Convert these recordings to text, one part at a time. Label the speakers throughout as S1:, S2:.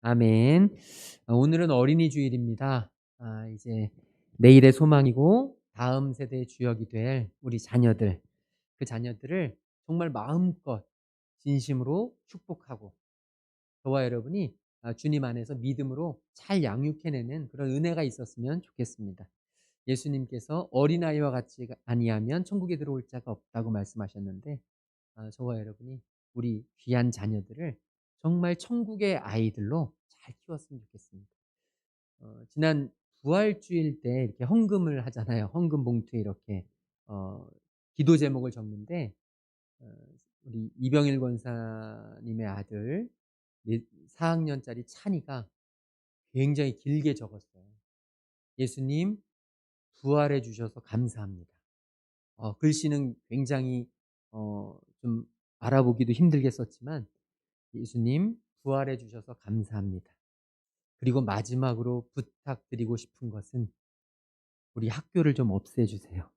S1: 아멘. 오늘은 어린이 주일입니다. 이제 내일의 소망이고 다음 세대의 주역이 될 우리 자녀들, 그 자녀들을 정말 마음껏 진심으로 축복하고 저와 여러분이 주님 안에서 믿음으로 잘 양육해내는 그런 은혜가 있었으면 좋겠습니다. 예수님께서 어린아이와 같이 아니하면 천국에 들어올 자가 없다고 말씀하셨는데 저와 여러분이 우리 귀한 자녀들을 정말 천국의 아이들로 잘 키웠으면 좋겠습니다. 지난 부활주일 때 이렇게 헌금을 하잖아요. 헌금 봉투에 이렇게 어, 기도 제목을 적는데 어, 우리 이병일 권사님의 아들 4학년짜리 찬이가 굉장히 길게 적었어요. 예수님 부활해 주셔서 감사합니다. 글씨는 굉장히 좀 알아보기도 힘들게 썼지만 예수님 부활해 주셔서 감사합니다. 그리고 마지막으로 부탁드리고 싶은 것은 우리 학교를 좀 없애주세요.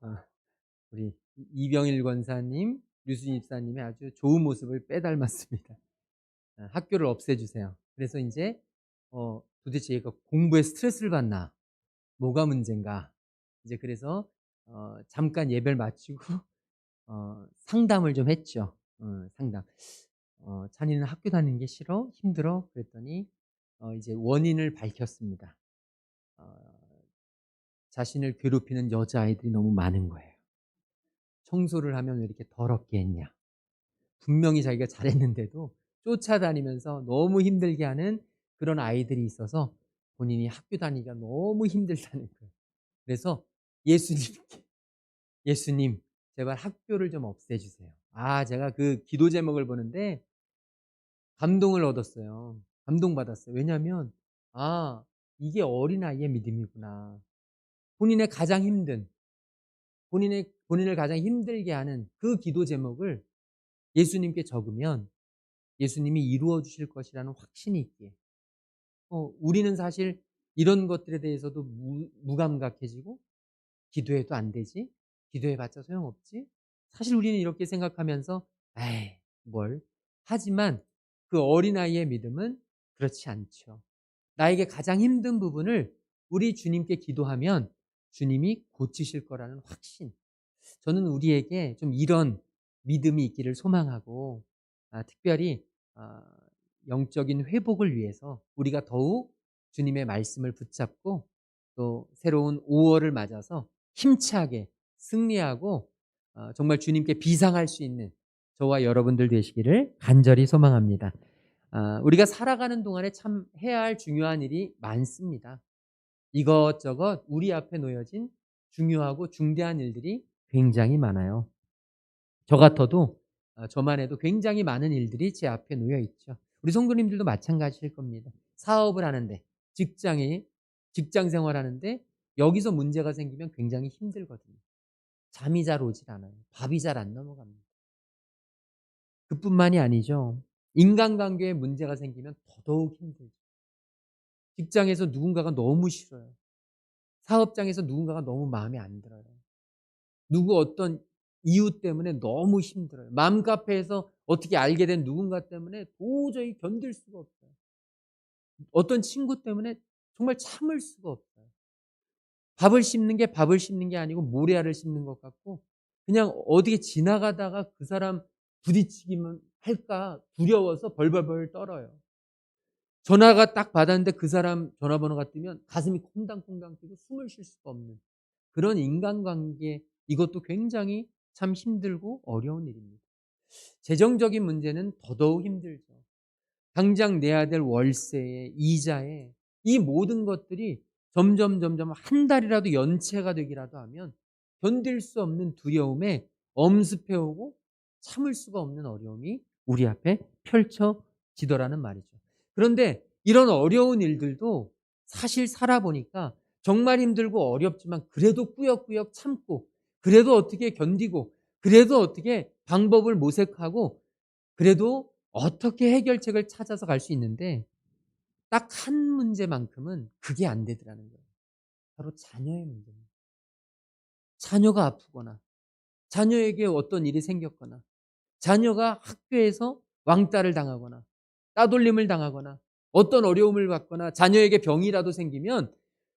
S1: 어, 우리 이병일 권사님, 류순희 집사님의 아주 좋은 모습을 빼닮았습니다. 학교를 없애주세요. 그래서 이제 도대체 얘가 공부에 스트레스를 받나? 뭐가 문제인가? 이제 그래서 잠깐 예배를 마치고 상담을 좀 했죠. 상담. 찬이는 학교 다니는 게 싫어? 힘들어? 그랬더니 이제 원인을 밝혔습니다. 어, 자신을 괴롭히는 여자아이들이 너무 많은 거예요. 청소를 하면 왜 이렇게 더럽게 했냐. 분명히 자기가 잘했는데도 쫓아다니면서 너무 힘들게 하는 그런 아이들이 있어서 본인이 학교 다니기가 너무 힘들다는 거예요. 그래서 예수님께 예수님 제발 학교를 좀 없애주세요. 제가 그 기도 제목을 보는데 감동을 얻었어요. 감동받았어요. 왜냐하면 이게 어린아이의 믿음이구나. 본인의 가장 힘든 본인을 가장 힘들게 하는 그 기도 제목을 예수님께 적으면 예수님이 이루어 주실 것이라는 확신이 있기에 우리는 사실 이런 것들에 대해서도 무감각해지고 기도해도 안 되지? 기도해봤자 소용없지? 사실 우리는 이렇게 생각하면서 에이 뭘 하지만 그 어린아이의 믿음은 그렇지 않죠. 나에게 가장 힘든 부분을 우리 주님께 기도하면 주님이 고치실 거라는 확신. 저는 우리에게 좀 이런 믿음이 있기를 소망하고 특별히 아, 영적인 회복을 위해서 우리가 더욱 주님의 말씀을 붙잡고 또 새로운 5월을 맞아서 힘차게 승리하고 정말 주님께 비상할 수 있는 저와 여러분들 되시기를 간절히 소망합니다. 우리가 살아가는 동안에 참 해야 할 중요한 일이 많습니다. 이것저것 우리 앞에 놓여진 중요하고 중대한 일들이 굉장히 많아요. 저 같아도 저만 해도 굉장히 많은 일들이 제 앞에 놓여 있죠. 우리 성도님들도 마찬가지일 겁니다. 사업을 하는데 직장 생활하는데 여기서 문제가 생기면 굉장히 힘들거든요. 잠이 잘 오질 않아요. 밥이 잘 안 넘어갑니다. 그뿐만이 아니죠. 인간관계에 문제가 생기면 더더욱 힘들죠. 직장에서 누군가가 너무 싫어요. 사업장에서 누군가가 너무 마음에 안 들어요. 누구 어떤 이유 때문에 너무 힘들어요. 맘카페에서 어떻게 알게 된 누군가 때문에 도저히 견딜 수가 없어요. 어떤 친구 때문에 정말 참을 수가 없어요. 밥을 씹는 게 아니고 모래알을 씹는 것 같고 그냥 어디에 지나가다가 그 사람 부딪히기만 할까 두려워서 벌벌벌 떨어요. 전화가 딱 받았는데 그 사람 전화번호가 뜨면 가슴이 콩당콩당 뛰고 숨을 쉴 수가 없는 그런 인간관계 이것도 굉장히 참 힘들고 어려운 일입니다. 재정적인 문제는 더더욱 힘들죠. 당장 내야 될 월세에 이자에 이 모든 것들이 점점 한 달이라도 연체가 되기라도 하면 견딜 수 없는 두려움에 엄습해 오고 참을 수가 없는 어려움이 우리 앞에 펼쳐지더라는 말이죠. 그런데 이런 어려운 일들도 사실 살아보니까 정말 힘들고 어렵지만 그래도 꾸역꾸역 참고 그래도 어떻게 견디고 그래도 어떻게 방법을 모색하고 그래도 어떻게 해결책을 찾아서 갈 수 있는데 딱 한 문제만큼은 그게 안 되더라는 거예요. 바로 자녀의 문제입니다. 자녀가 아프거나 자녀에게 어떤 일이 생겼거나 자녀가 학교에서 왕따를 당하거나 따돌림을 당하거나 어떤 어려움을 받거나 자녀에게 병이라도 생기면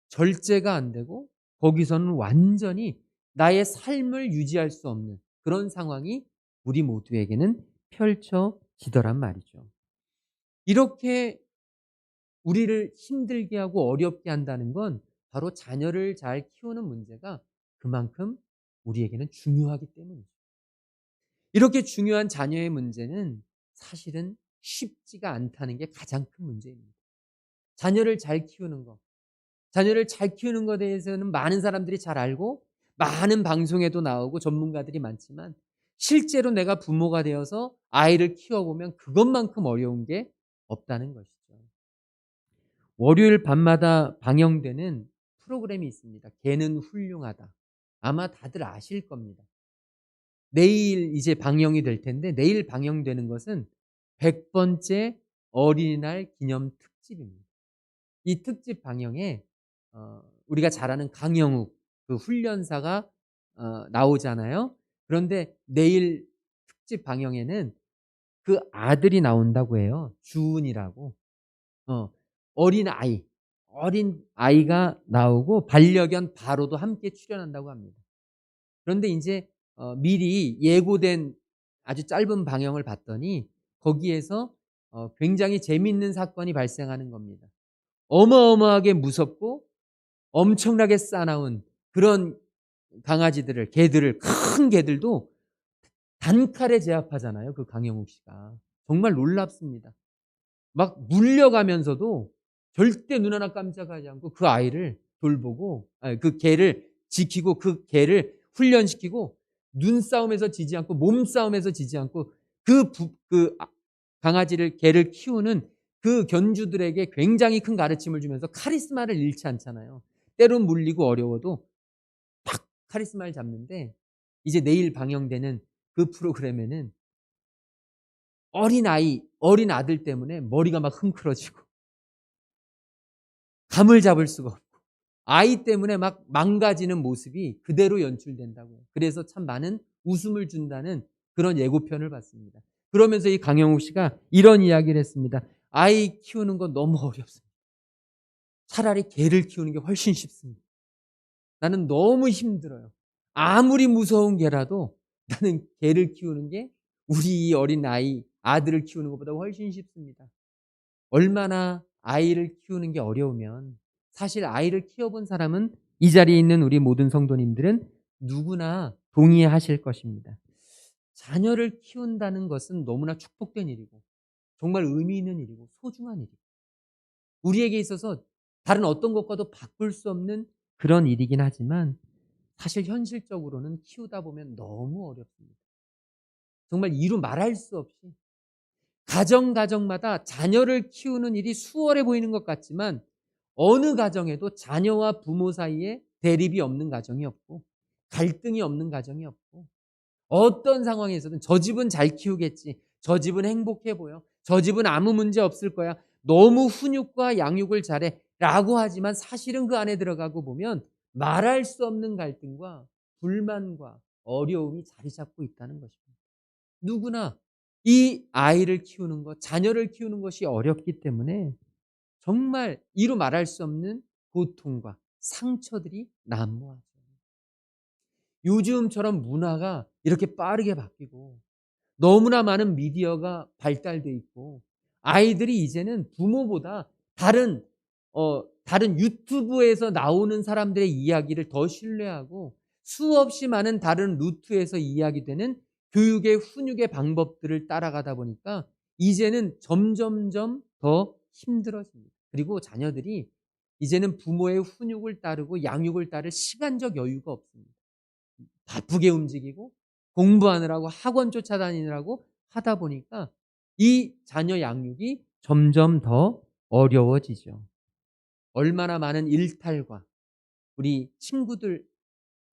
S1: 절제가 안 되고 거기서는 완전히 나의 삶을 유지할 수 없는 그런 상황이 우리 모두에게는 펼쳐지더란 말이죠. 이렇게 우리를 힘들게 하고 어렵게 한다는 건 바로 자녀를 잘 키우는 문제가 그만큼 우리에게는 중요하기 때문이죠. 이렇게 중요한 자녀의 문제는 사실은 쉽지가 않다는 게 가장 큰 문제입니다. 자녀를 잘 키우는 것. 자녀를 잘 키우는 것에 대해서는 많은 사람들이 잘 알고 많은 방송에도 나오고 전문가들이 많지만 실제로 내가 부모가 되어서 아이를 키워보면 그것만큼 어려운 게 없다는 것이죠. 월요일 밤마다 방영되는 프로그램이 있습니다. 개는 훌륭하다. 아마 다들 아실 겁니다. 내일 이제 방영이 될 텐데 내일 방영되는 것은 100번째 어린이날 기념 특집입니다. 이 특집 방영에 우리가 잘 아는 강영욱 그 훈련사가 나오잖아요. 그런데 내일 특집 방영에는 그 아들이 나온다고 해요. 주은이라고. 어, 어린아이, 어린아이가 나오고 반려견 바로도 함께 출연한다고 합니다. 그런데 이제 미리 예고된 아주 짧은 방영을 봤더니 거기에서 굉장히 재미있는 사건이 발생하는 겁니다. 어마어마하게 무섭고 엄청나게 싸나운 그런 강아지들을, 개들을, 큰 개들도 단칼에 제압하잖아요. 그 강영욱 씨가. 정말 놀랍습니다. 막 물려가면서도 절대 눈 하나 깜짝하지 않고 그 아이를 돌보고, 아니, 그 개를 지키고 그 개를 훈련시키고 눈싸움에서 지지 않고 몸싸움에서 지지 않고 강아지를, 개를 키우는 그 견주들에게 굉장히 큰 가르침을 주면서 카리스마를 잃지 않잖아요. 때론 물리고 어려워도 딱 카리스마를 잡는데 이제 내일 방영되는 그 프로그램에는 어린 아들 때문에 머리가 막 흥크러지고 감을 잡을 수가 없고 아이 때문에 막 망가지는 모습이 그대로 연출된다고요. 그래서 참 많은 웃음을 준다는 그런 예고편을 봤습니다. 그러면서 이 강영욱 씨가 이런 이야기를 했습니다. 아이 키우는 건 너무 어렵습니다. 차라리 개를 키우는 게 훨씬 쉽습니다. 나는 너무 힘들어요. 아무리 무서운 개라도 나는 개를 키우는 게 우리 이 어린 아들을 키우는 것보다 훨씬 쉽습니다. 얼마나 아이를 키우는 게 어려우면 사실 아이를 키워본 사람은 이 자리에 있는 우리 모든 성도님들은 누구나 동의하실 것입니다. 자녀를 키운다는 것은 너무나 축복된 일이고 정말 의미 있는 일이고 소중한 일이고 우리에게 있어서 다른 어떤 것과도 바꿀 수 없는 그런 일이긴 하지만 사실 현실적으로는 키우다 보면 너무 어렵습니다. 정말 이루 말할 수 없이 가정마다 자녀를 키우는 일이 수월해 보이는 것 같지만 어느 가정에도 자녀와 부모 사이에 대립이 없는 가정이 없고 갈등이 없는 가정이 없고 어떤 상황에서든 저 집은 잘 키우겠지. 저 집은 행복해 보여. 저 집은 아무 문제 없을 거야. 너무 훈육과 양육을 잘해. 라고 하지만 사실은 그 안에 들어가고 보면 말할 수 없는 갈등과 불만과 어려움이 자리 잡고 있다는 것입니다. 누구나 이 아이를 키우는 것, 자녀를 키우는 것이 어렵기 때문에 정말 이루 말할 수 없는 고통과 상처들이 난무하죠. 요즘처럼 문화가 이렇게 빠르게 바뀌고 너무나 많은 미디어가 발달돼 있고 아이들이 이제는 부모보다 다른 유튜브에서 나오는 사람들의 이야기를 더 신뢰하고 수없이 많은 다른 루트에서 이야기되는 교육의 훈육의 방법들을 따라가다 보니까 이제는 점점점 더 힘들어집니다. 그리고 자녀들이 이제는 부모의 훈육을 따르고 양육을 따를 시간적 여유가 없습니다. 바쁘게 움직이고 공부하느라고 학원 쫓아다니느라고 하다 보니까 이 자녀 양육이 점점 더 어려워지죠. 얼마나 많은 일탈과 우리 친구들,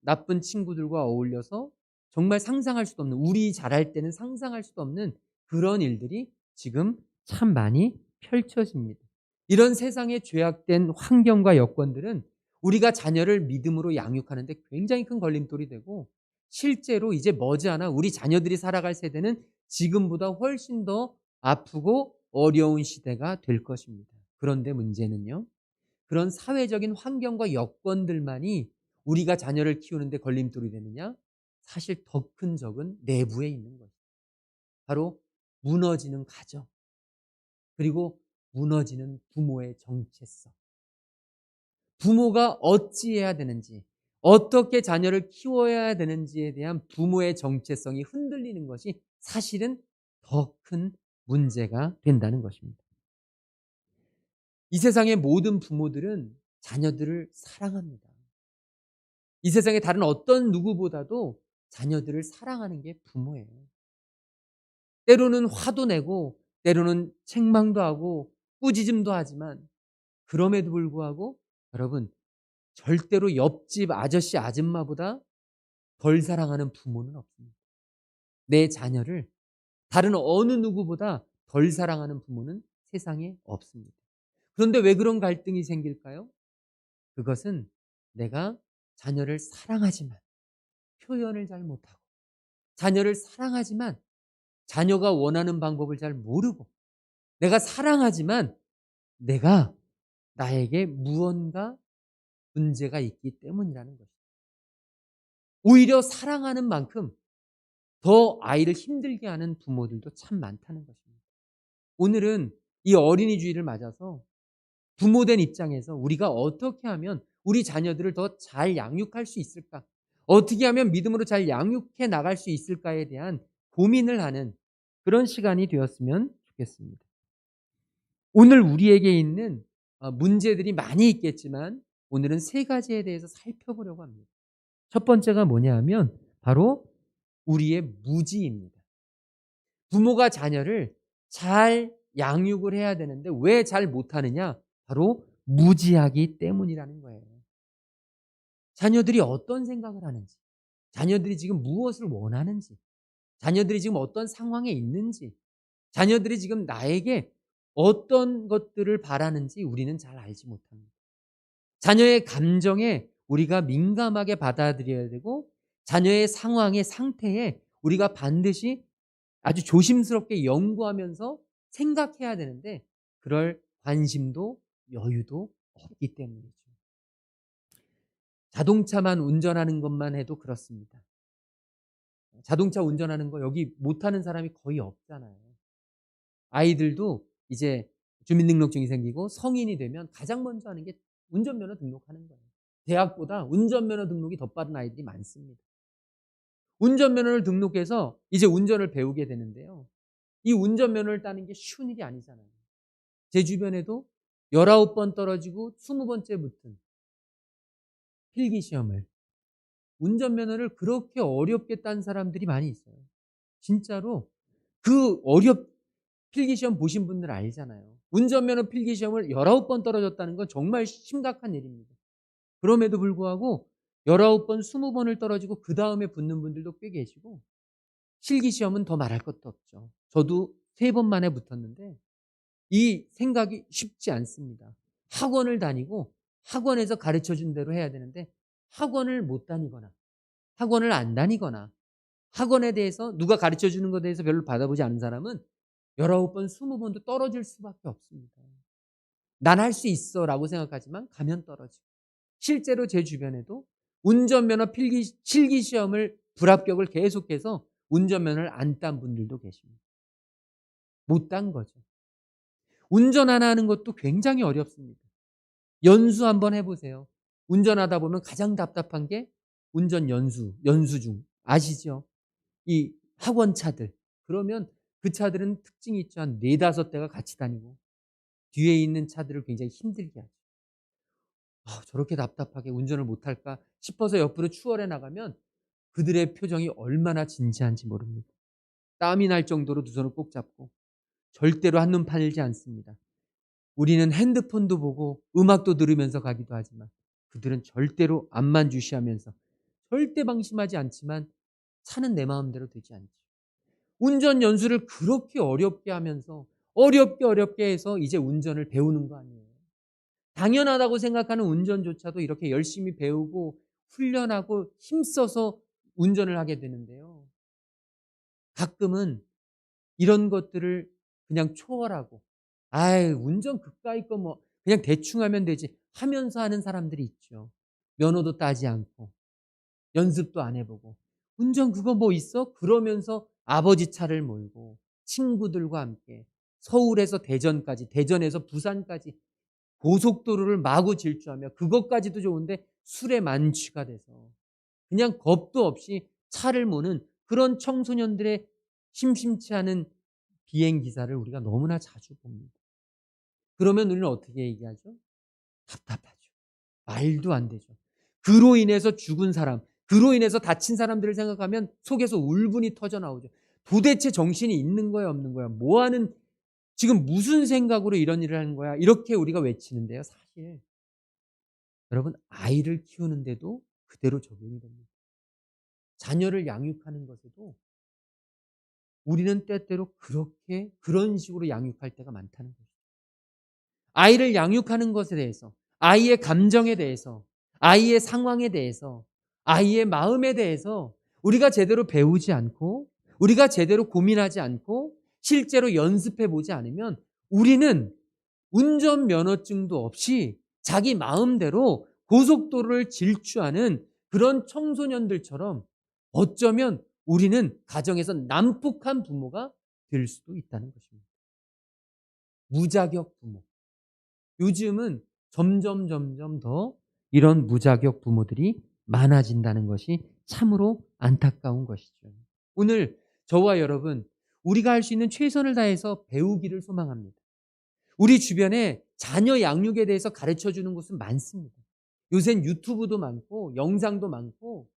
S1: 나쁜 친구들과 어울려서 정말 상상할 수도 없는, 우리 잘할 때는 상상할 수도 없는 그런 일들이 지금 참 많이 펼쳐집니다. 이런 세상의 죄악된 환경과 여건들은 우리가 자녀를 믿음으로 양육하는 데 굉장히 큰 걸림돌이 되고 실제로 이제 머지않아 우리 자녀들이 살아갈 세대는 지금보다 훨씬 더 아프고 어려운 시대가 될 것입니다. 그런데 문제는요. 그런 사회적인 환경과 여건들만이 우리가 자녀를 키우는데 걸림돌이 되느냐? 사실 더 큰 적은 내부에 있는 거죠. 바로 무너지는 가정, 그리고 무너지는 부모의 정체성. 부모가 어찌해야 되는지, 어떻게 자녀를 키워야 되는지에 대한 부모의 정체성이 흔들리는 것이 사실은 더 큰 문제가 된다는 것입니다. 이 세상의 모든 부모들은 자녀들을 사랑합니다. 이 세상의 다른 어떤 누구보다도 자녀들을 사랑하는 게 부모예요. 때로는 화도 내고, 때로는 책망도 하고, 꾸짖음도 하지만, 그럼에도 불구하고 여러분, 절대로 옆집 아저씨 아줌마보다 덜 사랑하는 부모는 없습니다. 내 자녀를 다른 어느 누구보다 덜 사랑하는 부모는 세상에 없습니다. 그런데 왜 그런 갈등이 생길까요? 그것은 내가 자녀를 사랑하지만 표현을 잘 못하고, 자녀를 사랑하지만 자녀가 원하는 방법을 잘 모르고, 내가 사랑하지만 내가 나에게 무언가 문제가 있기 때문이라는 것입니다. 오히려 사랑하는 만큼 더 아이를 힘들게 하는 부모들도 참 많다는 것입니다. 오늘은 이 어린이 주일을 맞아서 부모된 입장에서 우리가 어떻게 하면 우리 자녀들을 더 잘 양육할 수 있을까? 어떻게 하면 믿음으로 잘 양육해 나갈 수 있을까에 대한 고민을 하는 그런 시간이 되었으면 좋겠습니다. 오늘 우리에게 있는 문제들이 많이 있겠지만 오늘은 세 가지에 대해서 살펴보려고 합니다. 첫 번째가 뭐냐 하면 바로 우리의 무지입니다. 부모가 자녀를 잘 양육을 해야 되는데 왜 잘 못하느냐? 바로 무지하기 때문이라는 거예요. 자녀들이 어떤 생각을 하는지, 자녀들이 지금 무엇을 원하는지, 자녀들이 지금 어떤 상황에 있는지, 자녀들이 지금 나에게 어떤 것들을 바라는지 우리는 잘 알지 못합니다. 자녀의 감정에 우리가 민감하게 받아들여야 되고, 자녀의 상황의 상태에 우리가 반드시 아주 조심스럽게 연구하면서 생각해야 되는데 그럴 관심도 여유도 없기 때문이죠. 자동차만 운전하는 것만 해도 그렇습니다. 자동차 운전하는 거 여기 못하는 사람이 거의 없잖아요. 아이들도 이제 주민등록증이 생기고 성인이 되면 가장 먼저 하는 게 운전면허 등록하는 거예요. 대학보다 운전면허 등록이 더 빠른 아이들이 많습니다. 운전면허를 등록해서 이제 운전을 배우게 되는데요. 이 운전면허를 따는 게 쉬운 일이 아니잖아요. 제 주변에도 19번 떨어지고 20번째 붙은 필기시험을, 운전면허를 그렇게 어렵게 딴 사람들이 많이 있어요. 진짜로 그 필기시험 보신 분들 알잖아요. 운전면허 필기시험을 19번 떨어졌다는 건 정말 심각한 일입니다. 그럼에도 불구하고 19번, 20번을 떨어지고 그다음에 붙는 분들도 꽤 계시고, 실기시험은 더 말할 것도 없죠. 저도 3번 만에 붙었는데 이 생각이 쉽지 않습니다. 학원을 다니고 학원에서 가르쳐 준 대로 해야 되는데 학원을 못 다니거나 학원을 안 다니거나 학원에 대해서 누가 가르쳐 주는 것에 대해서 별로 받아보지 않은 사람은 19번, 20번도 떨어질 수밖에 없습니다. 난 할 수 있어 라고 생각하지만 가면 떨어지고, 실제로 제 주변에도 운전면허 실기시험을 불합격을 계속해서 운전면허를 안 딴 분들도 계십니다. 못 딴 거죠. 운전 하나 하는 것도 굉장히 어렵습니다. 연수 한번 해보세요. 운전하다 보면 가장 답답한 게 운전 연수 중 아시죠? 이 학원차들. 그러면 그 차들은 특징이 있죠. 한 4-5대가 같이 다니고 뒤에 있는 차들을 굉장히 힘들게 하죠. 저렇게 답답하게 운전을 못할까 싶어서 옆으로 추월해 나가면 그들의 표정이 얼마나 진지한지 모릅니다. 땀이 날 정도로 두 손을 꼭 잡고 절대로 한눈 팔지 않습니다. 우리는 핸드폰도 보고 음악도 들으면서 가기도 하지만 그들은 절대로 앞만 주시하면서 절대 방심하지 않지만 차는 내 마음대로 되지 않죠. 운전 연수를 그렇게 어렵게 하면서 어렵게 해서 이제 운전을 배우는 거 아니에요. 당연하다고 생각하는 운전조차도 이렇게 열심히 배우고 훈련하고 힘써서 운전을 하게 되는데요. 가끔은 이런 것들을 그냥 초월하고 "아이 운전 그까이 거 뭐 그냥 대충 하면 되지." 하면서 하는 사람들이 있죠. 면허도 따지 않고 연습도 안 해 보고. "운전 그거 뭐 있어?" 그러면서 아버지 차를 몰고 친구들과 함께 서울에서 대전까지, 대전에서 부산까지 고속도로를 마구 질주하며, 그것까지도 좋은데 술에 만취가 돼서 그냥 겁도 없이 차를 모는 그런 청소년들의 심심치 않은 비행 기사를 우리가 너무나 자주 봅니다. 그러면 우리는 어떻게 얘기하죠? 답답하죠. 말도 안 되죠. 그로 인해서 죽은 사람, 그로 인해서 다친 사람들을 생각하면 속에서 울분이 터져 나오죠. 도대체 정신이 있는 거야, 없는 거야? 뭐 하는, 지금 무슨 생각으로 이런 일을 하는 거야? 이렇게 우리가 외치는데요. 사실 여러분, 아이를 키우는데도 그대로 적용이 됩니다. 자녀를 양육하는 것에도 우리는 때때로 그렇게 그런 식으로 양육할 때가 많다는 거죠. 아이를 양육하는 것에 대해서, 아이의 감정에 대해서, 아이의 상황에 대해서, 아이의 마음에 대해서 우리가 제대로 배우지 않고, 우리가 제대로 고민하지 않고 실제로 연습해 보지 않으면 우리는 운전면허증도 없이 자기 마음대로 고속도로를 질주하는 그런 청소년들처럼 어쩌면 우리는 가정에서 난폭한 부모가 될 수도 있다는 것입니다. 무자격 부모. 요즘은 점점 더 이런 무자격 부모들이 많아진다는 것이 참으로 안타까운 것이죠. 오늘 저와 여러분, 우리가 할 수 있는 최선을 다해서 배우기를 소망합니다. 우리 주변에 자녀 양육에 대해서 가르쳐 주는 곳은 많습니다. 요새는 유튜브도 많고 영상도 많고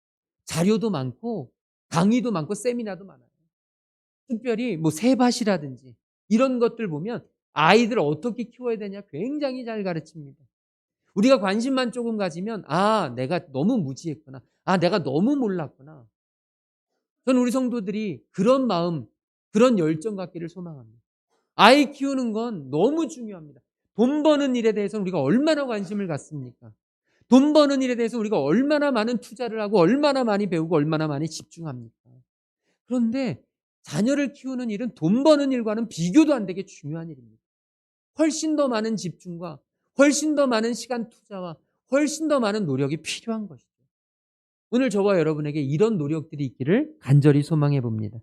S1: 자료도 많고 강의도 많고 세미나도 많아요. 특별히 뭐 세밭이라든지 이런 것들 보면 아이들 어떻게 키워야 되냐 굉장히 잘 가르칩니다. 우리가 관심만 조금 가지면 내가 너무 무지했구나. 내가 너무 몰랐구나. 저는 우리 성도들이 그런 마음, 그런 열정 갖기를 소망합니다. 아이 키우는 건 너무 중요합니다. 돈 버는 일에 대해서 우리가 얼마나 관심을 갖습니까? 돈 버는 일에 대해서 우리가 얼마나 많은 투자를 하고 얼마나 많이 배우고 얼마나 많이 집중합니까? 그런데 자녀를 키우는 일은 돈 버는 일과는 비교도 안 되게 중요한 일입니다. 훨씬 더 많은 집중과 훨씬 더 많은 시간 투자와 훨씬 더 많은 노력이 필요한 것이죠. 오늘 저와 여러분에게 이런 노력들이 있기를 간절히 소망해 봅니다.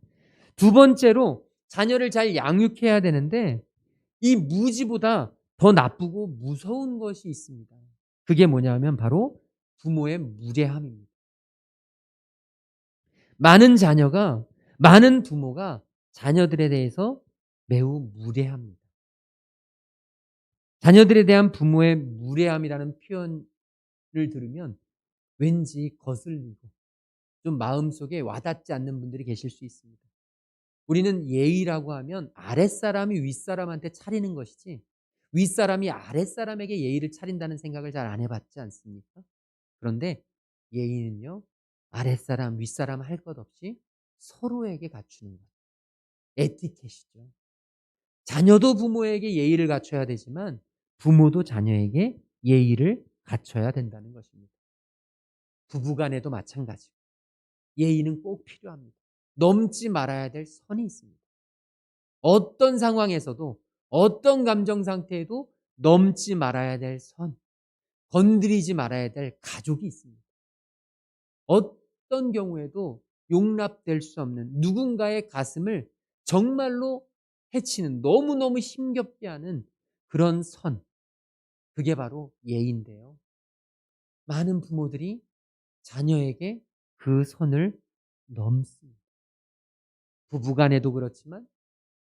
S1: 두 번째로 자녀를 잘 양육해야 되는데 이 무지보다 더 나쁘고 무서운 것이 있습니다. 그게 뭐냐면 바로 부모의 무례함입니다. 많은 자녀가, 많은 부모가 자녀들에 대해서 매우 무례합니다. 자녀들에 대한 부모의 무례함이라는 표현을 들으면 왠지 거슬리고 좀 마음속에 와닿지 않는 분들이 계실 수 있습니다. 우리는 예의라고 하면 아랫사람이 윗사람한테 차리는 것이지 윗사람이 아랫사람에게 예의를 차린다는 생각을 잘 안 해봤지 않습니까? 그런데 예의는요, 아랫사람, 윗사람 할 것 없이 서로에게 갖추는 것. 에티켓이죠. 자녀도 부모에게 예의를 갖춰야 되지만 부모도 자녀에게 예의를 갖춰야 된다는 것입니다. 부부간에도 마찬가지고 예의는 꼭 필요합니다. 넘지 말아야 될 선이 있습니다. 어떤 상황에서도 어떤 감정 상태에도 넘지 말아야 될 선, 건드리지 말아야 될 가족이 있습니다. 어떤 경우에도 용납될 수 없는 누군가의 가슴을 정말로 해치는, 너무너무 힘겹게 하는 그런 선, 그게 바로 예의인데요. 많은 부모들이 자녀에게 그 선을 넘습니다. 부부간에도 그렇지만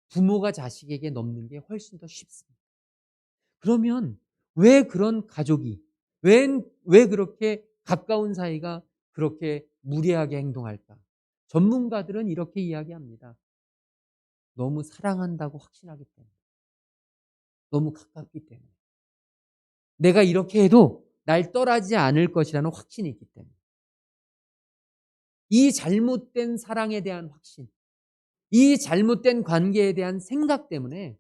S1: 부모가 자식에게 넘는 게 훨씬 더 쉽습니다. 그러면 왜 그런 가족이, 왜 그렇게 가까운 사이가 그렇게 무례하게 행동할까? 전문가들은 이렇게 이야기합니다. 너무 사랑한다고 확신하기 때문에. 너무 가깝기 때문에. 내가 이렇게 해도 날 떠나지 않을 것이라는 확신이 있기 때문에. 이 잘못된 사랑에 대한 확신, 이 잘못된 관계에 대한 생각 때문에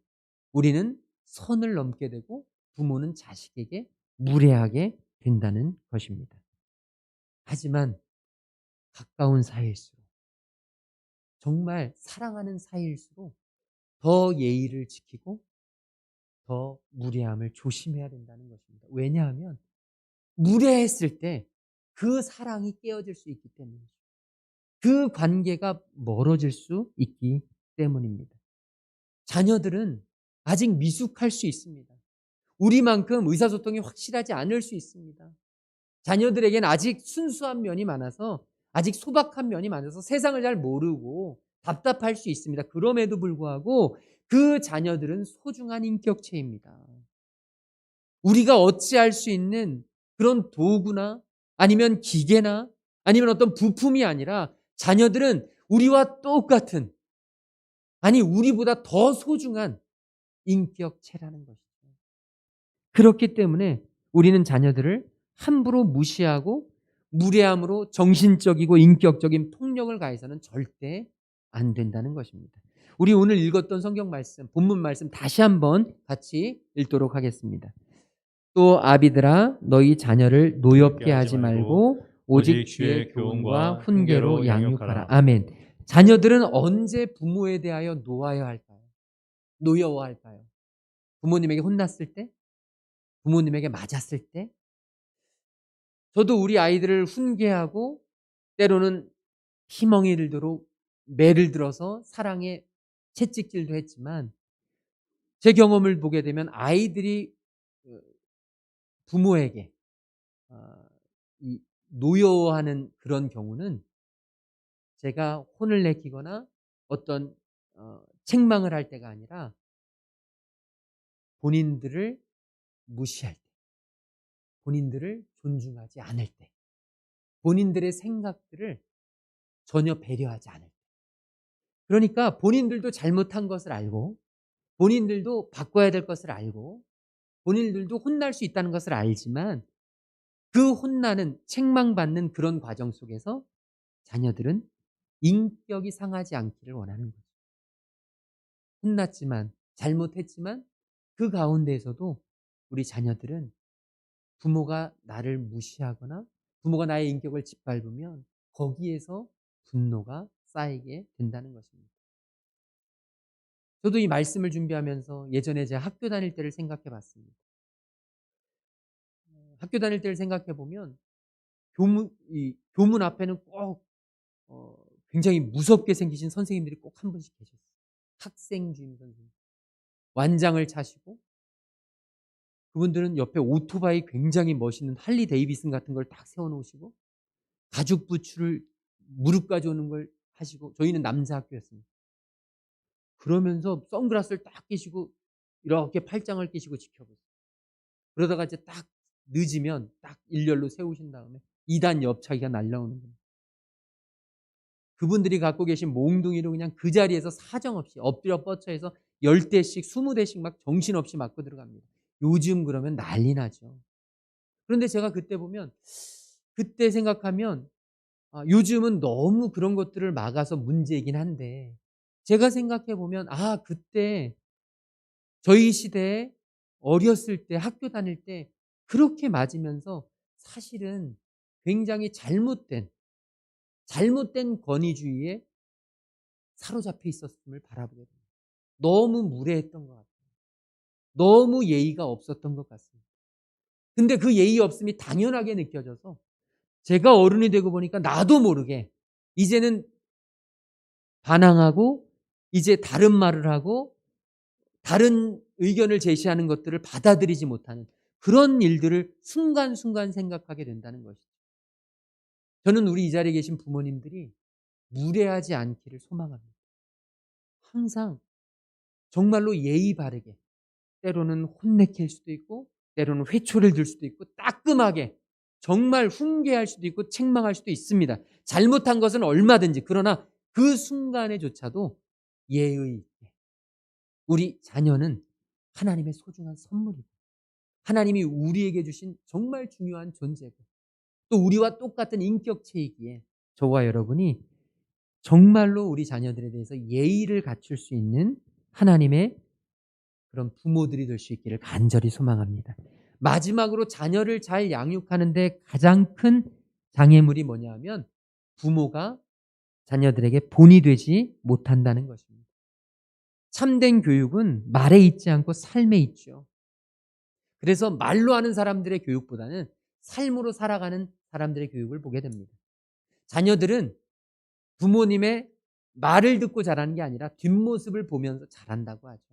S1: 우리는 선을 넘게 되고 부모는 자식에게 무례하게 된다는 것입니다. 하지만 가까운 사이일수록, 정말 사랑하는 사이일수록 더 예의를 지키고 더 무례함을 조심해야 된다는 것입니다. 왜냐하면 무례했을 때 그 사랑이 깨어질 수 있기 때문이죠. 그 관계가 멀어질 수 있기 때문입니다. 자녀들은 아직 미숙할 수 있습니다. 우리만큼 의사소통이 확실하지 않을 수 있습니다. 자녀들에게는 아직 순수한 면이 많아서, 아직 소박한 면이 많아서 세상을 잘 모르고 답답할 수 있습니다. 그럼에도 불구하고 그 자녀들은 소중한 인격체입니다. 우리가 어찌할 수 있는 그런 도구나 아니면 기계나 아니면 어떤 부품이 아니라 자녀들은 우리와 똑같은, 아니 우리보다 더 소중한 인격체라는 것이죠. 그렇기 때문에 우리는 자녀들을 함부로 무시하고 무례함으로 정신적이고 인격적인 폭력을 가해서는 절대 안 된다는 것입니다. 우리 오늘 읽었던 성경 말씀, 본문 말씀 다시 한번 같이 읽도록 하겠습니다. 또 아비들아 너희 자녀를 노엽게 하지 말고 오직 주의 교훈과 훈계로 양육하라. 아멘. 자녀들은 언제 부모에 대하여 노하여 할까요? 노여워할까요? 부모님에게 혼났을 때? 부모님에게 맞았을 때? 저도 우리 아이들을 훈계하고 때로는 희멍이를 들어 매를 들어서 사랑에 채찍질도 했지만, 제 경험을 보게 되면 아이들이 부모에게 이 노여워하는 그런 경우는 제가 혼을 내키거나 어떤 책망을 할 때가 아니라 본인들을 무시할 때, 본인들을 존중하지 않을 때, 본인들의 생각들을 전혀 배려하지 않을 때. 그러니까 본인들도 잘못한 것을 알고 본인들도 바꿔야 될 것을 알고 본인들도 혼날 수 있다는 것을 알지만, 그 혼나는 책망받는 그런 과정 속에서 자녀들은 인격이 상하지 않기를 원하는 거죠. 혼났지만, 잘못했지만 그 가운데에서도 우리 자녀들은 부모가 나를 무시하거나 부모가 나의 인격을 짓밟으면 거기에서 분노가 쌓이게 된다는 것입니다. 저도 이 말씀을 준비하면서 예전에 제 학교 다닐 때를 생각해 봤습니다. 학교 다닐 때를 생각해 보면 교문 앞에는 꼭 굉장히 무섭게 생기신 선생님들이 꼭 한 분씩 계셨어요. 학생 주임 선생님. 완장을 차시고, 그분들은 옆에 오토바이 굉장히 멋있는 할리 데이비슨 같은 걸 딱 세워 놓으시고 가죽 부츠를 무릎까지 오는 걸 하시고, 저희는 남자 학교였습니다. 그러면서 선글라스를 딱 끼시고 이렇게 팔짱을 끼시고 지켜보세요. 그러다가 이제 딱 늦으면 딱 일렬로 세우신 다음에 2단 옆차기가 날라오는 겁니다. 그분들이 갖고 계신 몽둥이로 그냥 그 자리에서 사정없이 엎드려 뻗쳐해서 10대씩 20대씩 막 정신없이 맞고 들어갑니다. 요즘 그러면 난리 나죠. 그런데 제가 그때 보면, 그때 생각하면 요즘은 너무 그런 것들을 막아서 문제이긴 한데, 제가 생각해 보면 그때 저희 시대에 어렸을 때 학교 다닐 때 그렇게 맞으면서 사실은 굉장히 잘못된 권위주의에 사로잡혀 있었음을 바라보게 됩니다. 너무 무례했던 것 같아요. 너무 예의가 없었던 것 같습니다. 근데 그 예의 없음이 당연하게 느껴져서 제가 어른이 되고 보니까 나도 모르게 이제는 반항하고, 이제 다른 말을 하고 다른 의견을 제시하는 것들을 받아들이지 못하는 그런 일들을 순간순간 생각하게 된다는 것이죠. 저는 우리 이 자리에 계신 부모님들이 무례하지 않기를 소망합니다. 항상 정말로 예의 바르게, 때로는 혼내킬 수도 있고 때로는 회초리를 들 수도 있고 따끔하게 정말 훈계할 수도 있고 책망할 수도 있습니다. 잘못한 것은 얼마든지. 그러나 그 순간에조차도 예의 있게, 우리 자녀는 하나님의 소중한 선물이고 하나님이 우리에게 주신 정말 중요한 존재고 또 우리와 똑같은 인격체이기에 저와 여러분이 정말로 우리 자녀들에 대해서 예의를 갖출 수 있는 하나님의 그런 부모들이 될 수 있기를 간절히 소망합니다. 마지막으로 자녀를 잘 양육하는 데 가장 큰 장애물이 뭐냐 하면 부모가 자녀들에게 본이 되지 못한다는 것입니다. 참된 교육은 말에 있지 않고 삶에 있죠. 그래서 말로 하는 사람들의 교육보다는 삶으로 살아가는 사람들의 교육을 보게 됩니다. 자녀들은 부모님의 말을 듣고 자라는 게 아니라 뒷모습을 보면서 자란다고 하죠.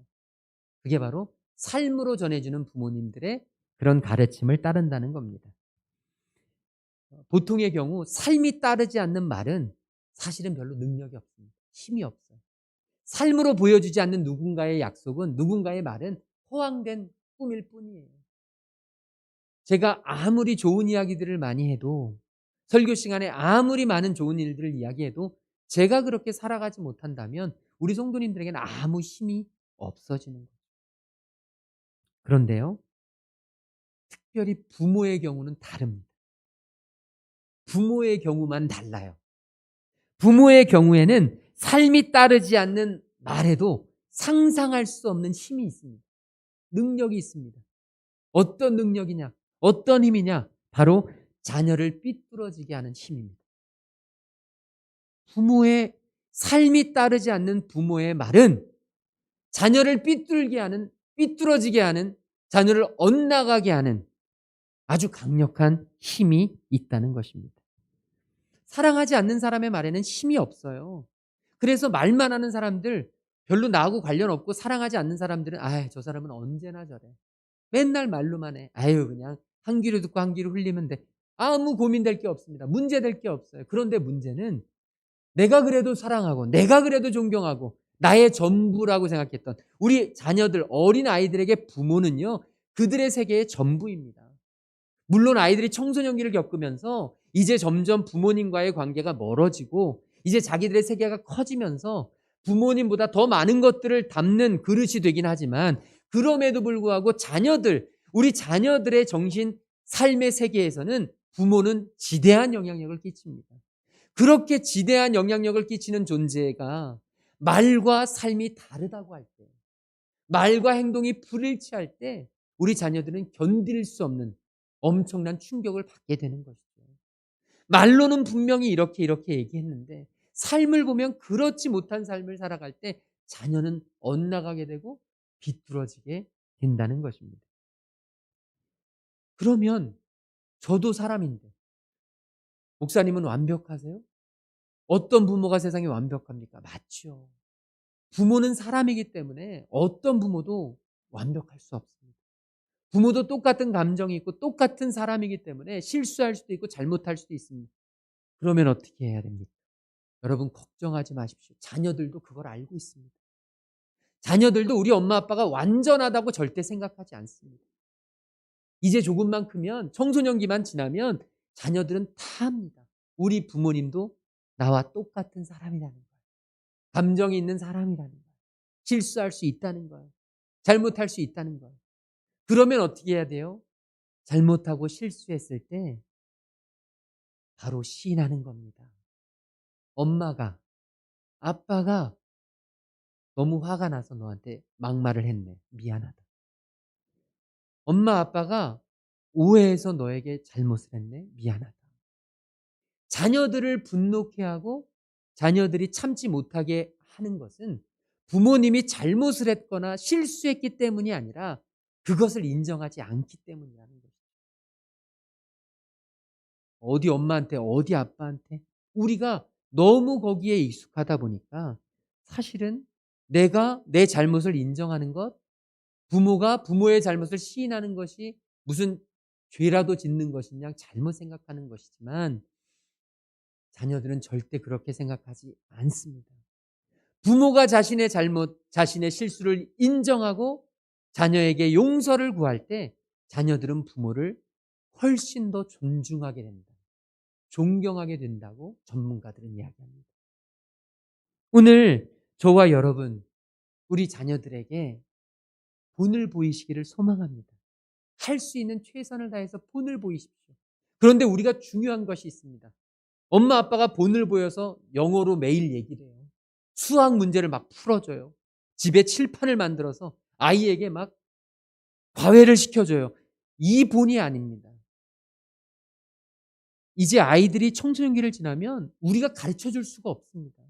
S1: 그게 바로 삶으로 전해주는 부모님들의 그런 가르침을 따른다는 겁니다. 보통의 경우 삶이 따르지 않는 말은 사실은 별로 능력이 없습니다. 힘이 없어요. 삶으로 보여주지 않는 누군가의 약속은, 누군가의 말은 허황된 꿈일 뿐이에요. 제가 아무리 좋은 이야기들을 많이 해도, 설교 시간에 아무리 많은 좋은 일들을 이야기해도 제가 그렇게 살아가지 못한다면 우리 성도님들에게는 아무 힘이 없어지는 거예요. 그런데요, 특별히 부모의 경우는 다릅니다. 부모의 경우만 달라요. 부모의 경우에는 삶이 따르지 않는 말에도 상상할 수 없는 힘이 있습니다. 능력이 있습니다. 어떤 능력이냐? 어떤 힘이냐? 바로 자녀를 삐뚤어지게 하는 힘입니다. 부모의 삶이 따르지 않는 부모의 말은 자녀를 삐뚤어지게 하는, 자녀를 엇나가게 하는 아주 강력한 힘이 있다는 것입니다. 사랑하지 않는 사람의 말에는 힘이 없어요. 그래서 말만 하는 사람들, 별로 나하고 관련 없고 사랑하지 않는 사람들은 저 사람은 언제나 저래. 맨날 말로만 해. 그냥 한 귀로 듣고 한 귀로 흘리면 돼. 아무 고민될 게 없습니다. 문제될 게 없어요. 그런데 문제는 내가 그래도 사랑하고 내가 그래도 존경하고 나의 전부라고 생각했던 우리 자녀들, 어린 아이들에게 부모는요, 그들의 세계의 전부입니다. 물론 아이들이 청소년기를 겪으면서 이제 점점 부모님과의 관계가 멀어지고 이제 자기들의 세계가 커지면서 부모님보다 더 많은 것들을 담는 그릇이 되긴 하지만, 그럼에도 불구하고 우리 자녀들의 정신, 삶의 세계에서는 부모는 지대한 영향력을 끼칩니다. 그렇게 지대한 영향력을 끼치는 존재가 말과 삶이 다르다고 할 때, 말과 행동이 불일치할 때 우리 자녀들은 견딜 수 없는 엄청난 충격을 받게 되는 것이죠. 말로는 분명히 이렇게 얘기했는데 삶을 보면 그렇지 못한 삶을 살아갈 때 자녀는 엇나가게 되고 비뚤어지게 된다는 것입니다. 그러면 저도 사람인데 목사님은 완벽하세요? 어떤 부모가 세상에 완벽합니까? 맞죠. 부모는 사람이기 때문에 어떤 부모도 완벽할 수 없습니다. 부모도 똑같은 감정이 있고 똑같은 사람이기 때문에 실수할 수도 있고 잘못할 수도 있습니다. 그러면 어떻게 해야 됩니까? 여러분 걱정하지 마십시오. 자녀들도 그걸 알고 있습니다. 자녀들도 우리 엄마 아빠가 완전하다고 절대 생각하지 않습니다. 이제 조금만 크면, 청소년기만 지나면 자녀들은 다 압니다. 우리 부모님도 나와 똑같은 사람이라는 거예요. 감정이 있는 사람이라는 거예요. 실수할 수 있다는 거예요. 잘못할 수 있다는 거예요. 그러면 어떻게 해야 돼요? 잘못하고 실수했을 때 바로 시인하는 겁니다. 엄마가, 아빠가 너무 화가 나서 너한테 막말을 했네. 미안하다. 엄마, 아빠가 오해해서 너에게 잘못을 했네. 미안하다. 자녀들을 분노케 하고 자녀들이 참지 못하게 하는 것은 부모님이 잘못을 했거나 실수했기 때문이 아니라 그것을 인정하지 않기 때문이라는 거죠. 어디 엄마한테, 어디 아빠한테, 우리가 너무 거기에 익숙하다 보니까 사실은 내가 내 잘못을 인정하는 것, 부모가 부모의 잘못을 시인하는 것이 무슨 죄라도 짓는 것이냐 잘못 생각하는 것이지만, 자녀들은 절대 그렇게 생각하지 않습니다. 부모가 자신의 잘못, 자신의 실수를 인정하고 자녀에게 용서를 구할 때 자녀들은 부모를 훨씬 더 존중하게 된다, 존경하게 된다고 전문가들은 이야기합니다. 오늘 저와 여러분, 우리 자녀들에게 본을 보이시기를 소망합니다. 할 수 있는 최선을 다해서 본을 보이십시오. 그런데 우리가 중요한 것이 있습니다. 엄마 아빠가 본을 보여서 영어로 매일 얘기를 해요. 수학 문제를 막 풀어줘요. 집에 칠판을 만들어서 아이에게 막 과외를 시켜줘요. 이 본이 아닙니다. 이제 아이들이 청소년기를 지나면 우리가 가르쳐줄 수가 없습니다.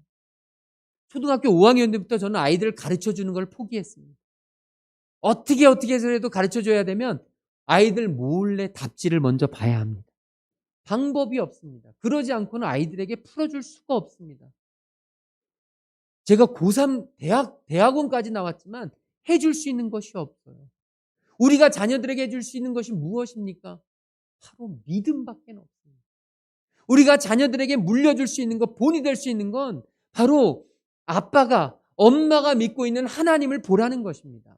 S1: 초등학교 5학년 때부터 저는 아이들을 가르쳐주는 걸 포기했습니다. 어떻게 해서라도 가르쳐줘야 되면 아이들 몰래 답지를 먼저 봐야 합니다. 방법이 없습니다. 그러지 않고는 아이들에게 풀어줄 수가 없습니다. 제가 고3 대학원까지 나왔지만 해줄 수 있는 것이 없어요. 우리가 자녀들에게 해줄 수 있는 것이 무엇입니까? 바로 믿음밖에 없습니다. 우리가 자녀들에게 물려줄 수 있는 것, 본이 될 수 있는 건 바로 아빠가, 엄마가 믿고 있는 하나님을 보라는 것입니다.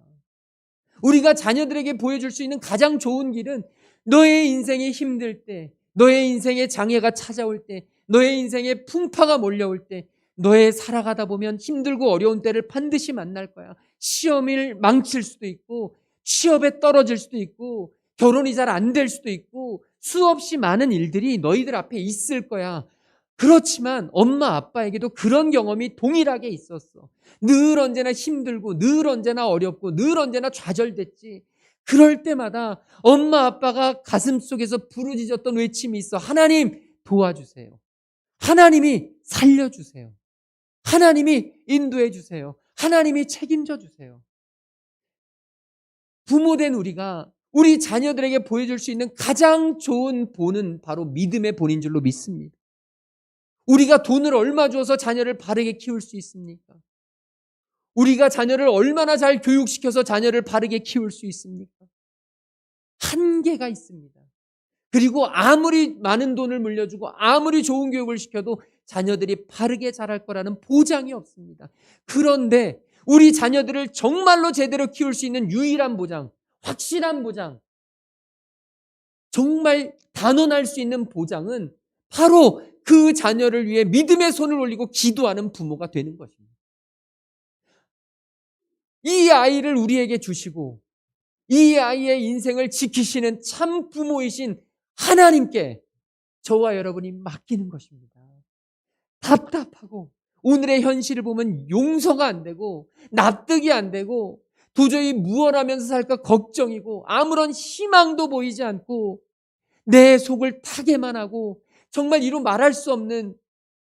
S1: 우리가 자녀들에게 보여줄 수 있는 가장 좋은 길은 너의 인생이 힘들 때, 너의 인생에 장애가 찾아올 때, 너의 인생에 풍파가 몰려올 때, 너의 살아가다 보면 힘들고 어려운 때를 반드시 만날 거야. 시험을 망칠 수도 있고, 취업에 떨어질 수도 있고, 결혼이 잘 안 될 수도 있고, 수없이 많은 일들이 너희들 앞에 있을 거야. 그렇지만 엄마 아빠에게도 그런 경험이 동일하게 있었어. 늘 언제나 힘들고 늘 언제나 어렵고 늘 언제나 좌절됐지. 그럴 때마다 엄마 아빠가 가슴속에서 부르짖었던 외침이 있어. 하나님 도와주세요. 하나님이 살려주세요. 하나님이 인도해 주세요. 하나님이 책임져 주세요. 부모된 우리가 우리 자녀들에게 보여줄 수 있는 가장 좋은 본은 바로 믿음의 본인 줄로 믿습니다. 우리가 돈을 얼마 주어서 자녀를 바르게 키울 수 있습니까? 우리가 자녀를 얼마나 잘 교육시켜서 자녀를 바르게 키울 수 있습니까? 한계가 있습니다. 그리고 아무리 많은 돈을 물려주고 아무리 좋은 교육을 시켜도 자녀들이 바르게 자랄 거라는 보장이 없습니다. 그런데 우리 자녀들을 정말로 제대로 키울 수 있는 유일한 보장, 확실한 보장, 정말 단언할 수 있는 보장은 바로 그 자녀를 위해 믿음의 손을 올리고 기도하는 부모가 되는 것입니다. 이 아이를 우리에게 주시고 이 아이의 인생을 지키시는 참 부모이신 하나님께 저와 여러분이 맡기는 것입니다. 답답하고 오늘의 현실을 보면 용서가 안 되고 납득이 안 되고 도저히 무엇 하면서 살까 걱정이고 아무런 희망도 보이지 않고 내 속을 타게만 하고 정말 이루 말할 수 없는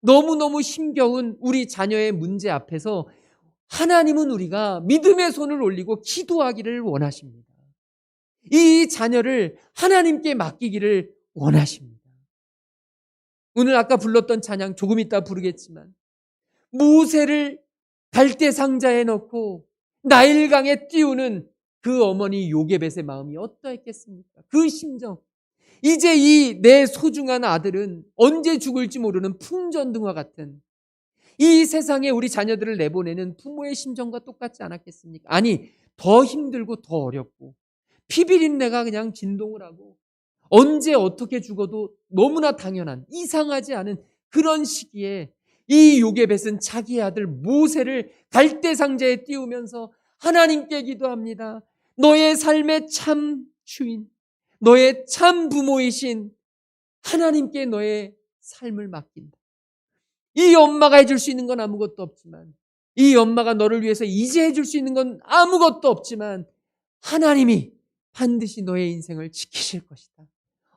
S1: 너무너무 힘겨운 우리 자녀의 문제 앞에서 하나님은 우리가 믿음의 손을 올리고 기도하기를 원하십니다. 이 자녀를 하나님께 맡기기를 원하십니다. 오늘 아까 불렀던 찬양 조금 이따 부르겠지만 모세를 갈대 상자에 넣고 나일강에 띄우는 그 어머니 요게벳의 마음이 어떠했겠습니까? 그 심정. 이제 이 내 소중한 아들은 언제 죽을지 모르는 풍전등화 같은 이 세상에 우리 자녀들을 내보내는 부모의 심정과 똑같지 않았겠습니까? 아니, 더 힘들고 더 어렵고 피비린내가 그냥 진동을 하고 언제 어떻게 죽어도 너무나 당연한 이상하지 않은 그런 시기에 이 요게벳은 자기 아들 모세를 갈대 상자에 띄우면서 하나님께 기도합니다. 너의 삶의 참 주인, 너의 참 부모이신 하나님께 너의 삶을 맡긴다. 이 엄마가 해줄 수 있는 건 아무것도 없지만 이 엄마가 너를 위해서 이제 해줄 수 있는 건 아무것도 없지만 하나님이 반드시 너의 인생을 지키실 것이다.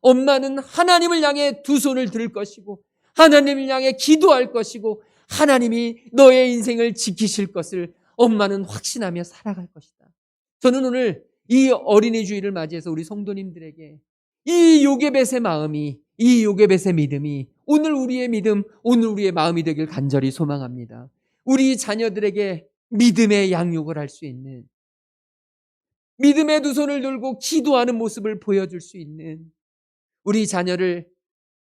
S1: 엄마는 하나님을 향해 두 손을 들 것이고 하나님을 향해 기도할 것이고 하나님이 너의 인생을 지키실 것을 엄마는 확신하며 살아갈 것이다. 저는 오늘 이 어린이 주일을 맞이해서 우리 성도님들에게 이 요게벳의 마음이, 이 요게벳의 믿음이 오늘 우리의 믿음, 오늘 우리의 마음이 되길 간절히 소망합니다. 우리 자녀들에게 믿음의 양육을 할 수 있는, 믿음의 두 손을 들고 기도하는 모습을 보여줄 수 있는 우리 자녀를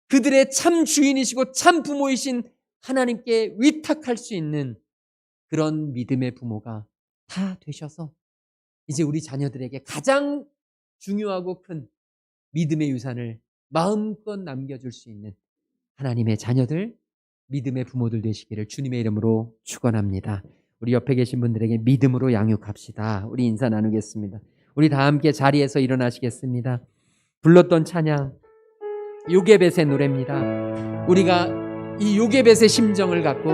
S1: 그들의 참 주인이시고 참 부모이신 하나님께 위탁할 수 있는 그런 믿음의 부모가 다 되셔서 이제 우리 자녀들에게 가장 중요하고 큰 믿음의 유산을 마음껏 남겨줄 수 있는 하나님의 자녀들, 믿음의 부모들 되시기를 주님의 이름으로 축원합니다. 우리 옆에 계신 분들에게 믿음으로 양육합시다. 우리 인사 나누겠습니다. 우리 다 함께 자리에서 일어나시겠습니다. 불렀던 찬양 요게벳의 노래입니다. 우리가 이 요게벳의 심정을 갖고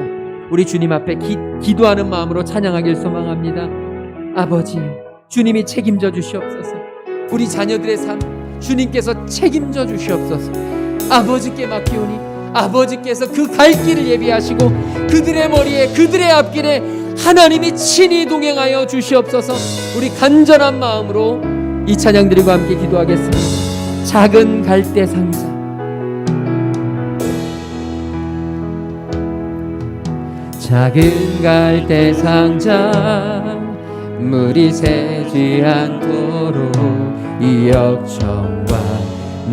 S1: 우리 주님 앞에 기도하는 마음으로 찬양하길 소망합니다. 아버지, 주님이 책임져 주시옵소서. 우리 자녀들의 삶 주님께서 책임져 주시옵소서. 아버지께 맡기오니 아버지께서 그 갈 길을 예비하시고 그들의 머리에 그들의 앞길에 하나님이 친히 동행하여 주시옵소서. 우리 간절한 마음으로 이 찬양 드리고 함께 기도하겠습니다. 작은 갈대 상자, 작은 갈대 상자, 물이 새지 않도록 이 역청과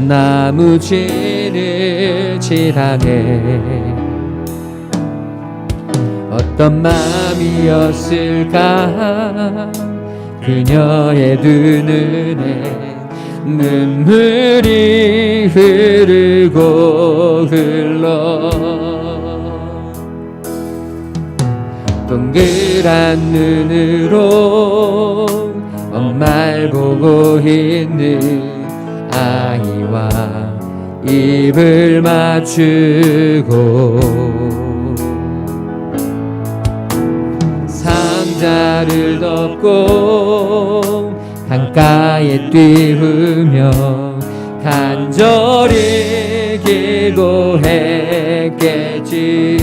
S1: 나무진을 지나네. 어떤 마음이었을까 그녀의 두 눈에 눈물이 흐르고 흘러 동그란 눈으로 엄마를 보고 있는 아이와 입을 맞추고 상자를 덮고 강가에 띄우며 간절히 기도했겠지.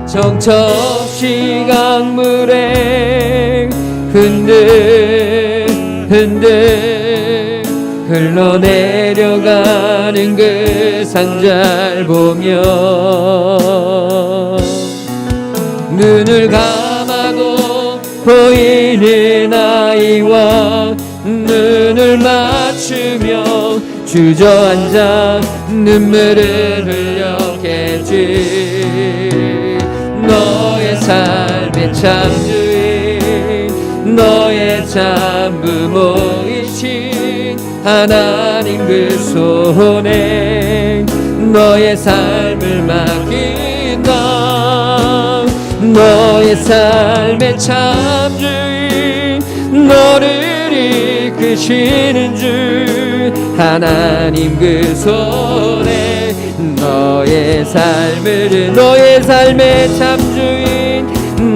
S1: 정처없이 강물에 흔들 흘러내려가는 그 상자를 보며 눈을 감아도 보이는 아이와 눈을 맞추며 주저앉아 눈물을 흘렸겠지. 너의 삶의 참주인 너의 참부모이신 하나님 그 손에 너의 삶을 맡긴다. 너의 삶의 참주인 너를 이끄시는 주 하나님 그 손에 너의 삶의 참주인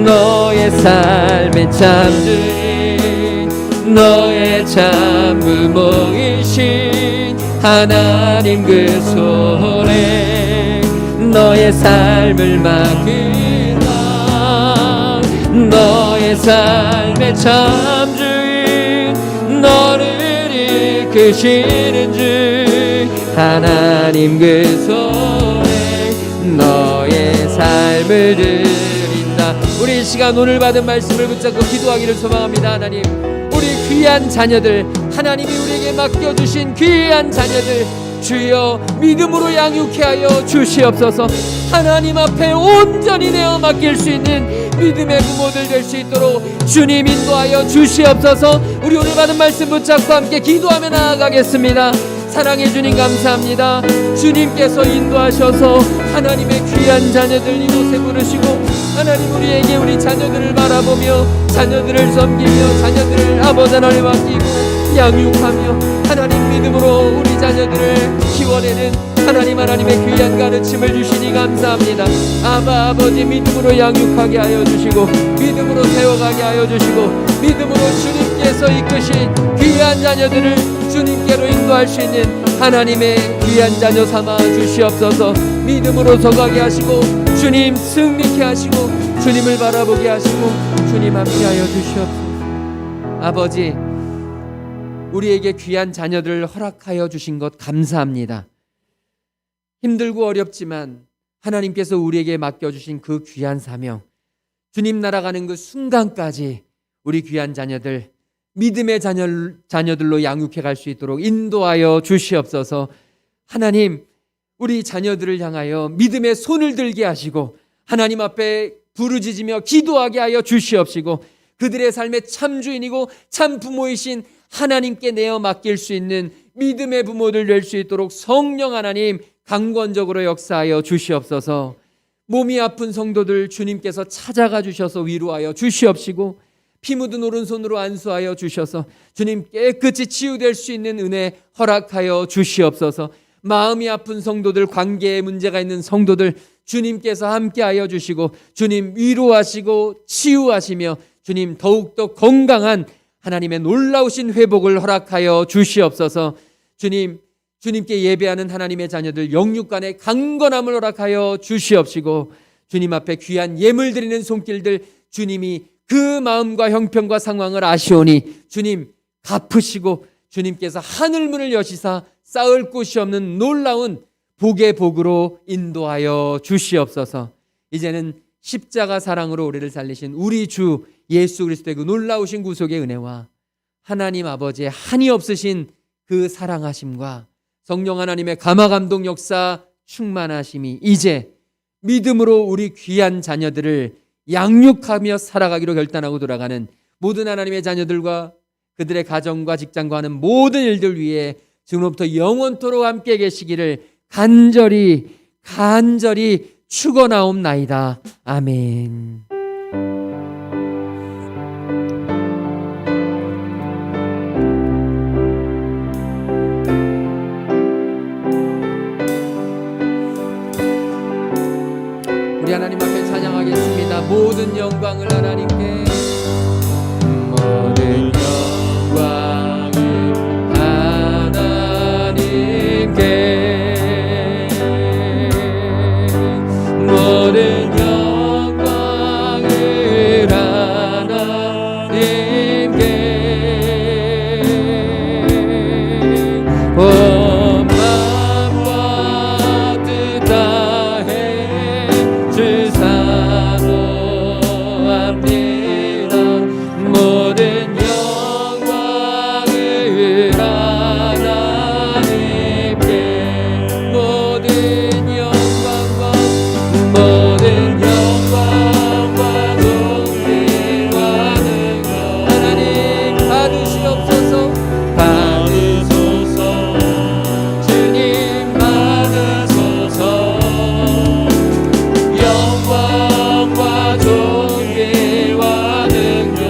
S1: 너의 삶의 참주인 너의 참부모이신 하나님 그 손에 너의 삶을 맡긴다. 너의 삶의 참주인 너를 이끄시는 주 하나님 그 손에 너의 삶을 드린다. 우리 이 시간 오늘 받은 말씀을 붙잡고 기도하기를 소망합니다. 하나님, 우리 귀한 자녀들, 하나님이 우리에게 맡겨주신 귀한 자녀들 주여 믿음으로 양육케 하여 주시옵소서. 하나님 앞에 온전히 내어 맡길 수 있는 믿음의 부모들 될 수 있도록 주님 인도하여 주시옵소서. 우리 오늘 받은 말씀 붙잡고 함께 기도하며 나아가겠습니다. 사랑해 주님 감사합니다. 주님께서 인도하셔서 하나님의 귀한 자녀들 이곳에 부르시고 하나님 우리에게 우리 자녀들을 바라보며 자녀들을 섬기며 자녀들을 아버지 하나님 맡기고 양육하며 하나님 믿음으로 우리 자녀들을 키워내는 하나님의 귀한 가르침을 주시니 감사합니다. 아버지 믿음으로 양육하게 하여 주시고 믿음으로 세워가게 하여 주시고 믿음으로 주님께서 이끄신 귀한 자녀들을 주님께로 인도할 수 있는 하나님의 귀한 자녀 삼아 주시옵소서. 믿음으로 서가게 하시고 주님 승리케 하시고 주님을 바라보게 하시고 주님 함께하여 주시옵소서. 아버지, 우리에게 귀한 자녀들을 허락하여 주신 것 감사합니다. 힘들고 어렵지만 하나님께서 우리에게 맡겨주신 그 귀한 사명, 주님 나라 가는 그 순간까지 우리 귀한 자녀들 믿음의 자녀들로 양육해 갈 수 있도록 인도하여 주시옵소서. 하나님, 우리 자녀들을 향하여 믿음의 손을 들게 하시고 하나님 앞에 부르짖으며 기도하게 하여 주시옵시고 그들의 삶의 참 주인이고 참 부모이신 하나님께 내어 맡길 수 있는 믿음의 부모들 될 수 있도록 성령 하나님 강권적으로 역사하여 주시옵소서. 몸이 아픈 성도들 주님께서 찾아가 주셔서 위로하여 주시옵시고 피 묻은 오른손으로 안수하여 주셔서 주님 깨끗이 치유될 수 있는 은혜 허락하여 주시옵소서. 마음이 아픈 성도들, 관계에 문제가 있는 성도들 주님께서 함께하여 주시고 주님 위로하시고 치유하시며 주님 더욱더 건강한 하나님의 놀라우신 회복을 허락하여 주시옵소서. 주님 주님께 예배하는 하나님의 자녀들 영육간에 강건함을 허락하여 주시옵시고, 주님 앞에 귀한 예물 드리는 손길들 주님이 그 마음과 형편과 상황을 아시오니 주님 갚으시고, 주님께서 하늘문을 여시사 쌓을 곳이 없는 놀라운 복의 복으로 인도하여 주시옵소서. 이제는 십자가 사랑으로 우리를 살리신 우리 주 예수 그리스도의 그 놀라우신 구속의 은혜와 하나님 아버지의 한이 없으신 그 사랑하심과 성령 하나님의 감화감동 역사 충만하심이 이제 믿음으로 우리 귀한 자녀들을 양육하며 살아가기로 결단하고 돌아가는 모든 하나님의 자녀들과 그들의 가정과 직장과 하는 모든 일들 위해 지금부터 영원토록 함께 계시기를 간절히 축원하옵나이다. 아멘. 우리 하나님 앞에 찬양하겠습니다. 모든 영광을 하나님께, 모든 영광을 하나님께, 모든 영광을 하나님께, 온 마음과 뜻 다해 주사모합니다. 모든 영광을 하나님께, 모든 영광과 존귀와 능력 하나님 받으시옵소서. 받으소서. 주님 받으소서. 영광과 존귀와 능력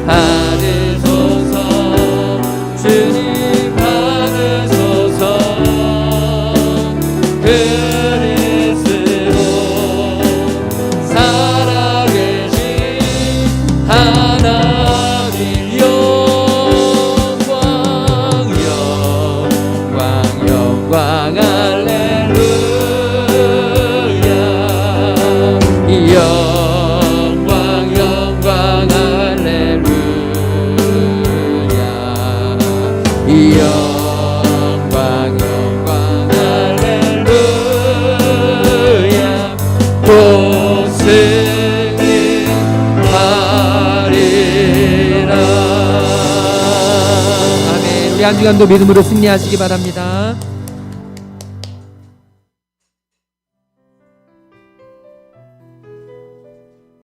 S1: 받으소서. 주님 받으소서. 그리스도 살아계신 하나님 영광 할렐루야. 영광 할렐루야. 영광 할렐루야. 승리하리라. 아멘. 우리 한 주간도 믿음으로 승리하시기 바랍니다.